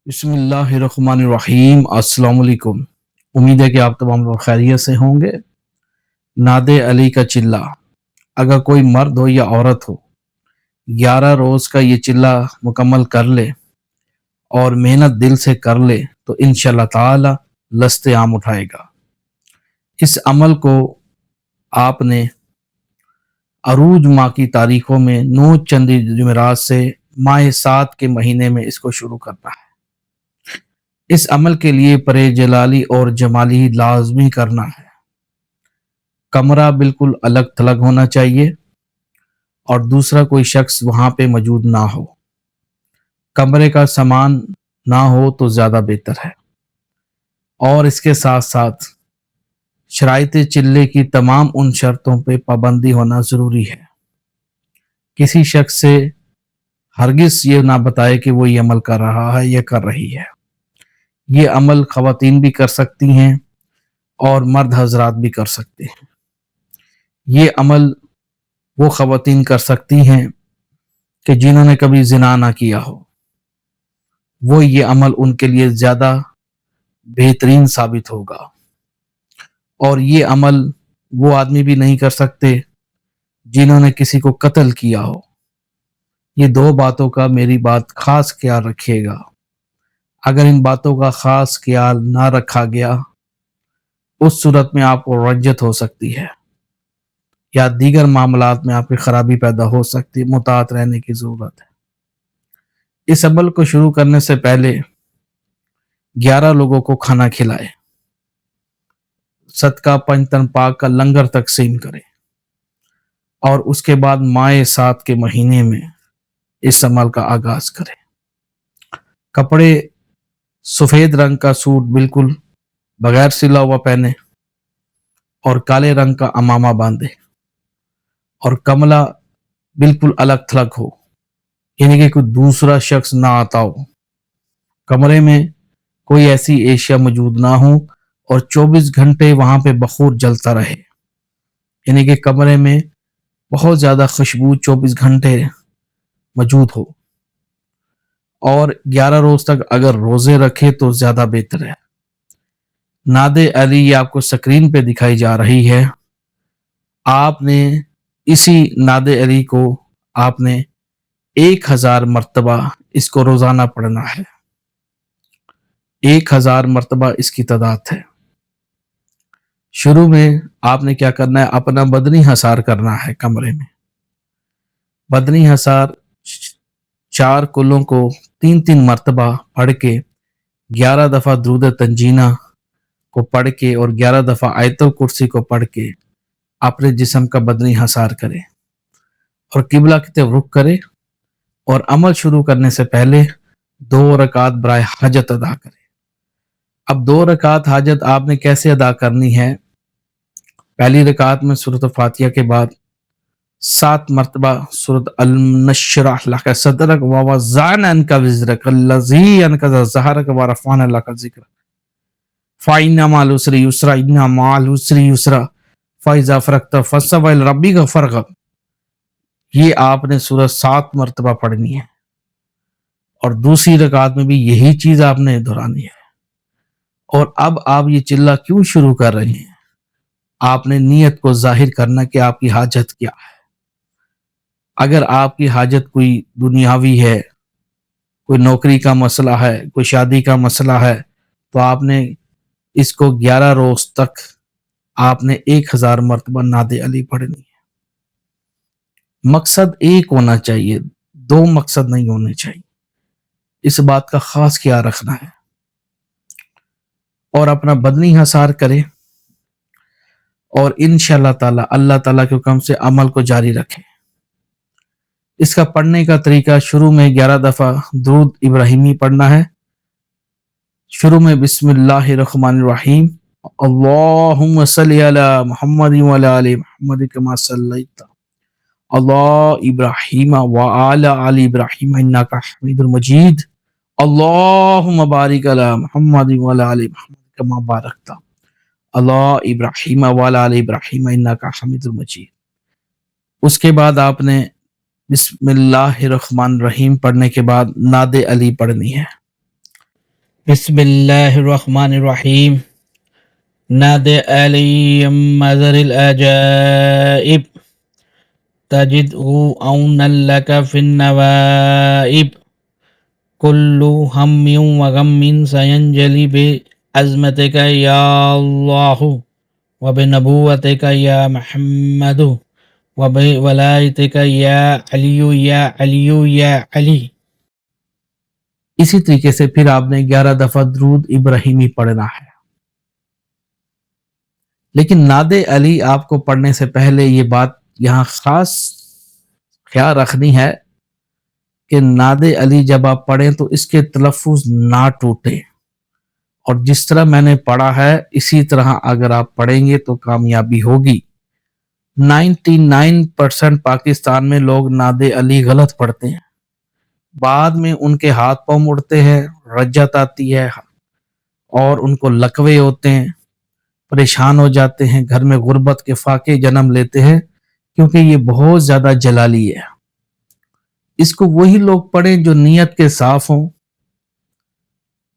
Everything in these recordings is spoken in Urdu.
بسم اللہ الرحمن الرحیم۔ السلام علیکم۔ امید ہے کہ آپ تمام لوگ خیریت سے ہوں گے۔ ناد علی کا چلہ، اگر کوئی مرد ہو یا عورت ہو 11 روز کا یہ چلہ مکمل کر لے اور محنت دل سے کر لے تو انشاءاللہ تعالی لست عام اٹھائے گا۔ اس عمل کو آپ نے عروج ماہ کی تاریخوں میں 9 چندی جمعرات سے ماہ 7 کے مہینے میں اس کو شروع کرنا ہے۔ اس عمل کے لیے پرے جلالی اور جمالی لازمی کرنا ہے۔ کمرہ بالکل الگ تھلگ ہونا چاہیے اور دوسرا کوئی شخص وہاں پہ موجود نہ ہو۔ کمرے کا سامان نہ ہو تو زیادہ بہتر ہے، اور اس کے ساتھ ساتھ شرائط چلے کی تمام ان شرطوں پہ پابندی ہونا ضروری ہے۔ کسی شخص سے ہرگز یہ نہ بتائے کہ وہ یہ عمل کر رہا ہے یا کر رہی ہے۔ یہ عمل خواتین بھی کر سکتی ہیں اور مرد حضرات بھی کر سکتے ہیں۔ یہ عمل وہ خواتین کر سکتی ہیں کہ جنہوں نے کبھی زنا نہ کیا ہو، وہ یہ عمل ان کے لیے زیادہ بہترین ثابت ہوگا۔ اور یہ عمل وہ آدمی بھی نہیں کر سکتے جنہوں نے کسی کو قتل کیا ہو۔ یہ 2 باتوں کا میری بات خاص خیال رکھیے گا۔ اگر ان باتوں کا خاص خیال نہ رکھا گیا اس صورت میں آپ کو رجت ہو سکتی ہے یا دیگر معاملات میں آپ کی خرابی پیدا ہو سکتی ہے۔ مطاعت رہنے کی ضرورت ہے۔ اس عمل کو شروع کرنے سے پہلے 11 لوگوں کو کھانا کھلائے، صدقہ پنجتن پاک کا لنگر تقسیم کرے، اور اس کے بعد ماہ 7 کے مہینے میں اس عمل کا آغاز کرے۔ کپڑے سفید رنگ کا سوٹ بالکل بغیر سلا ہوا پہنے اور کالے رنگ کا امامہ باندھے، اور کملہ بالکل الگ تھلگ ہو، یعنی کہ کوئی دوسرا شخص نہ آتا ہو۔ کمرے میں کوئی ایسی اشیاء موجود نہ ہو اور 24 گھنٹے وہاں پہ بخور جلتا رہے، یعنی کہ کمرے میں بہت زیادہ خوشبو 24 گھنٹے موجود ہو، اور 11 روز تک اگر روزے رکھے تو زیادہ بہتر ہے۔ ناد علی یہ آپ کو سکرین پہ دکھائی جا رہی ہے۔ آپ نے اسی ناد علی کو آپ نے 1000 مرتبہ اس کو روزانہ پڑھنا ہے۔ 1000 مرتبہ اس کی تعداد ہے۔ شروع میں آپ نے کیا کرنا ہے، اپنا بدنی حصار کرنا ہے۔ کمرے میں بدنی حصار 4 کلوں کو 3 مرتبہ پڑھ کے 11 دفعہ درود تنجینہ کو پڑھ کے اور 11 دفعہ آیت الکرسی کو پڑھ کے اپنے جسم کا بدنی حصار کرے اور قبلہ کی طرف رخ کرے، اور عمل شروع کرنے سے پہلے 2 رکعت برائے حاجت ادا کرے۔ اب 2 رکعت حاجت آپ نے کیسے ادا کرنی ہے؟ پہلی رکعت میں سورۃ فاتحہ کے بعد 7 مرتبہ سورۃ الم نشرح لک صدرک ووضعنا عنک وزرک الذی انقض ظہرک ورفعنا لک ذکرک فإن مع العسر یسرا ان مع العسر یسرا فإذا فرغت فانصب إلی ربک فارغب۔ یہ آپ نے سورۃ 7 مرتبہ پڑھنی ہے، اور دوسری رکعت میں بھی یہی چیز آپ نے دہرانی ہے۔ اور اب آپ یہ چلہ کیوں شروع کر رہے ہیں؟ آپ نے نیت کو ظاہر کرنا کہ آپ کی حاجت کیا ہے۔ اگر آپ کی حاجت کوئی دنیاوی ہے، کوئی نوکری کا مسئلہ ہے، کوئی شادی کا مسئلہ ہے، تو آپ نے اس کو 11 روز تک آپ نے 1000 مرتبہ ناد علی پڑھنی ہے۔ مقصد ایک ہونا چاہیے، 2 مقصد نہیں ہونے چاہیے۔ اس بات کا خاص خیال رکھنا ہے، اور اپنا بدنی حصار کرے، اور انشاءاللہ تعالی اللہ تعالیٰ کے حکم سے عمل کو جاری رکھے۔ اس کا پڑھنے کا طریقہ، شروع میں 11 دفعہ درود ابراہیمی پڑھنا ہے۔ شروع میں بسم اللہ الرحمن الرحیم، اللہم صلی علی محمد وعلی آل محمد کما صلیت علی ابراہیم وعلی آل ابراہیم انک حمید مجید، اللہم بارک علی محمد وعلی آل محمد کما بارکت علی ابراہیم وعلی آل ابراہیم انک حمید مجید۔ اس کے بعد آپ نے بسم اللہ الرحمن الرحیم پڑھنے کے بعد ناد علی پڑھنی ہے۔ بسم اللہ الرحمن الرحیم. نادى علي مزر الأجائب تجده عونا لك في النوائب كل هم وغم سينجلي بعزمتك يا الله وبنبوتك يا محمد وبولايتك يا علي يا علي يا علي. اسی طریقے سے پھر آپ نے 11 دفعہ درود ابراہیمی پڑھنا ہے. لیکن ناد علی آپ کو پڑھنے سے پہلے یہ بات یہاں خاص خیال رکھنی ہے کہ ناد علی جب آپ پڑھیں تو اس کے تلفظ نہ ٹوٹے، اور جس طرح میں نے پڑھا ہے اسی طرح اگر آپ پڑھیں گے تو کامیابی ہوگی. 99% پاکستان میں لوگ ناد علی غلط پڑھتے ہیں، بعد میں ان کے ہاتھ پاؤں مڑتے ہیں، رجت آتی ہے اور ان کو لکوے ہوتے ہیں، پریشان ہو جاتے ہیں، گھر میں غربت کے فاقے جنم لیتے ہیں، کیونکہ یہ بہت زیادہ جلالی ہے. اس کو وہی لوگ پڑھیں جو نیت کے صاف ہوں،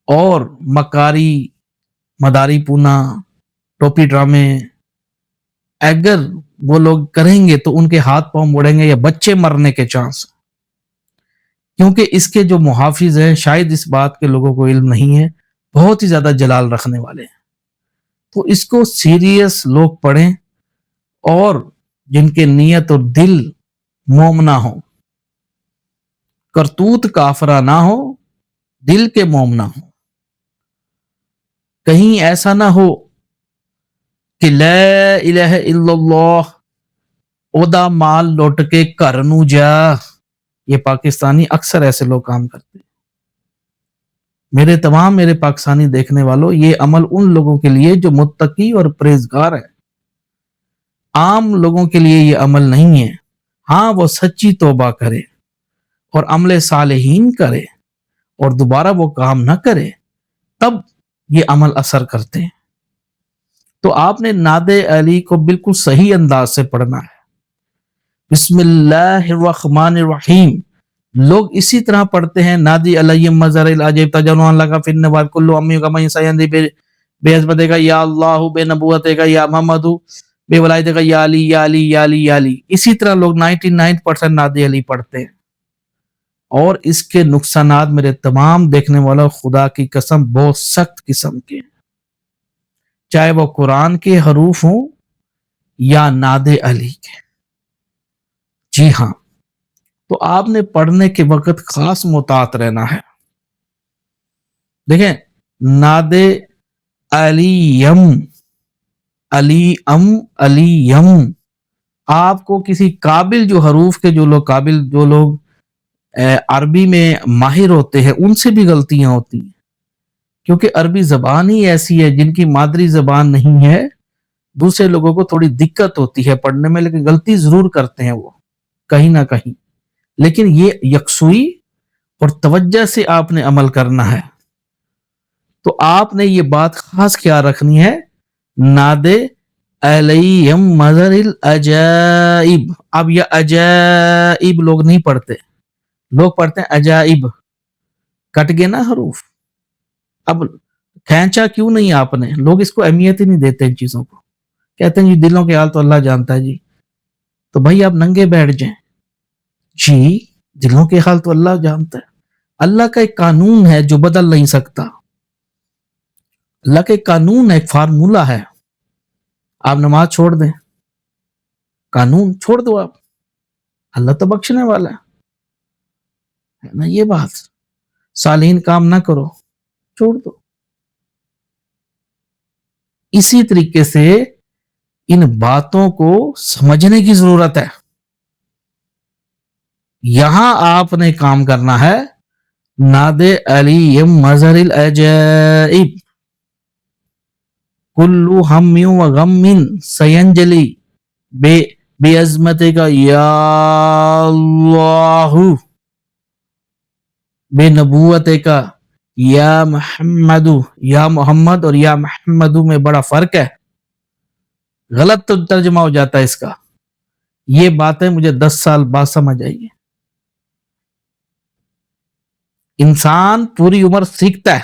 اور مکاری مداری پونا ٹوپی ڈرامے اگر وہ لوگ کریں گے تو ان کے ہاتھ پاؤں مڑیں گے یا بچے مرنے کے چانس، کیونکہ اس کے جو محافظ ہیں شاید اس بات کے لوگوں کو علم نہیں ہے، بہت ہی زیادہ جلال رکھنے والے ہیں. تو اس کو سیریس لوگ پڑھیں، اور جن کے نیت اور دل مومنہ ہو، کرتوت کافرہ نہ ہو، دل کے مومنہ ہو. کہیں ایسا نہ ہو کہ لا الہ الا اللہ اودا مال لوٹ کے گھر نو جا. یہ پاکستانی اکثر ایسے لوگ کام کرتے ہیں. میرے پاکستانی دیکھنے والوں، یہ عمل ان لوگوں کے لیے جو متقی اور پرہیزگار ہیں. عام لوگوں کے لیے یہ عمل نہیں ہے. ہاں، وہ سچی توبہ کرے اور عمل صالحین کرے اور دوبارہ وہ کام نہ کرے، تب یہ عمل اثر کرتے ہیں. تو آپ نے ناد علی کو بالکل صحیح انداز سے پڑھنا ہے. بسم اللہ الرحمن الرحیم لوگ اسی طرح پڑھتے ہیں. نادی علی مزر العجیب تجنون لگا فی النواب کلو امی کا من سیندی بے عظمت کا یا اللہ بے نبوت کا یا محمد بے ولایت کا یا علی یا علی یا علی یا علی. اسی طرح لوگ 99% نادی علی پڑھتے ہیں، اور اس کے نقصانات میرے تمام دیکھنے والا خدا کی قسم بہت سخت قسم کے ہیں، چاہے وہ قرآن کے حروف ہوں یا ناد علی کے. جی ہاں، تو آپ نے پڑھنے کے وقت خاص محتاط رہنا ہے. دیکھیں، ناد علیم آپ کو کسی قابل جو حروف کے جو لوگ عربی میں ماہر ہوتے ہیں ان سے بھی غلطیاں ہوتی ہیں، کیونکہ عربی زبان ہی ایسی ہے جن کی مادری زبان نہیں ہے. دوسرے لوگوں کو تھوڑی دقت ہوتی ہے پڑھنے میں، لیکن غلطی ضرور کرتے ہیں وہ کہیں نہ کہیں. لیکن یہ یکسوئی اور توجہ سے آپ نے عمل کرنا ہے. تو آپ نے یہ بات خاص خیال رکھنی ہے. ناد علیم مزر العجائب. اب یہ عجائب لوگ نہیں پڑھتے، لوگ پڑھتے ہیں عجائب. کٹ گئے نا حروف. اب کھینچا کیوں نہیں آپ نے؟ لوگ اس کو اہمیت ہی نہیں دیتے ان چیزوں کو، کہتے ہیں جی دلوں کے حال تو اللہ جانتا ہے. جی تو بھائی آپ ننگے بیٹھ جائیں. جی دلوں کے حال تو اللہ جانتا ہے. اللہ کا ایک قانون ہے جو بدل نہیں سکتا. اللہ کا ایک قانون ہے، ایک فارمولہ ہے. آپ نماز چھوڑ دیں، قانون چھوڑ دو آپ، اللہ تو بخشنے والا ہے نا. یہ بات صالحین کام نہ کرو، چھوڑ دو. اسی طریقے سے ان باتوں کو سمجھنے کی ضرورت ہے. یہاں آپ نے کام کرنا ہے. ناد علی مظہر العجائب کلو ہم و غم سینجلی بے عظمت کا یا اللہ بے نبوت کا یا محمد. یا محمد اور یا محمد میں بڑا فرق ہے. غلط تو ترجمہ ہو جاتا ہے اس کا. یہ باتیں مجھے 10 سال بعد سمجھ آئی ہے. انسان پوری عمر سیکھتا ہے،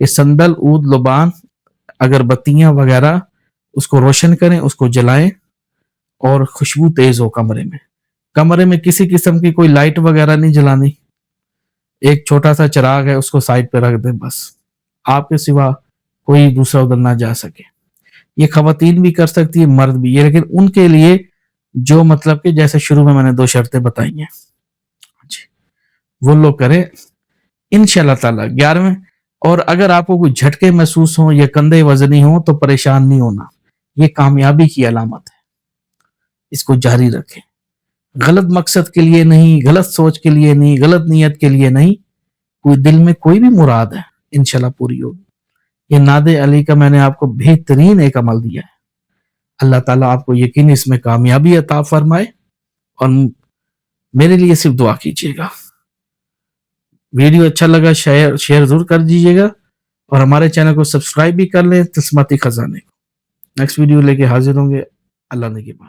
کہ سندل عود لبان اگربتیاں وغیرہ اس کو روشن کریں، اس کو جلائیں اور خوشبو تیز ہو کمرے میں کسی قسم کی کوئی لائٹ وغیرہ نہیں جلانی، ایک چھوٹا سا چراغ ہے اس کو سائڈ پہ رکھ دیں، بس آپ کے سوا کوئی دوسرا ادھر نہ جا سکے۔ یہ خواتین بھی کر سکتی ہے، مرد بھی، یہ لیکن ان کے لیے جو مطلب کہ جیسے شروع میں نے 2 شرطیں بتائی ہیں جی وہ لوگ کریں انشاءاللہ تعالیٰ 11ویں۔ اور اگر آپ کو کوئی جھٹکے محسوس ہوں یا کندھے وزنی ہوں تو پریشان نہیں ہونا، یہ کامیابی کی علامت ہے، اس کو جاری رکھیں، غلط مقصد کے لیے نہیں، غلط سوچ کے لیے نہیں، غلط نیت کے لیے نہیں، کوئی دل میں کوئی بھی مراد ہے انشاءاللہ پوری ہوگی۔ یہ ناد علی کا میں نے آپ کو بہترین ایک عمل دیا ہے، اللہ تعالیٰ آپ کو یقین اس میں کامیابی عطا فرمائے، اور میرے لیے صرف دعا کیجیے گا۔ ویڈیو اچھا لگا شیئر ضرور کر دیجیے گا، اور ہمارے چینل کو سبسکرائب بھی کر لیں تسماتی خزانے کو۔ نیکسٹ ویڈیو لے کے حاضر ہوں گے، اللہ نگہبان۔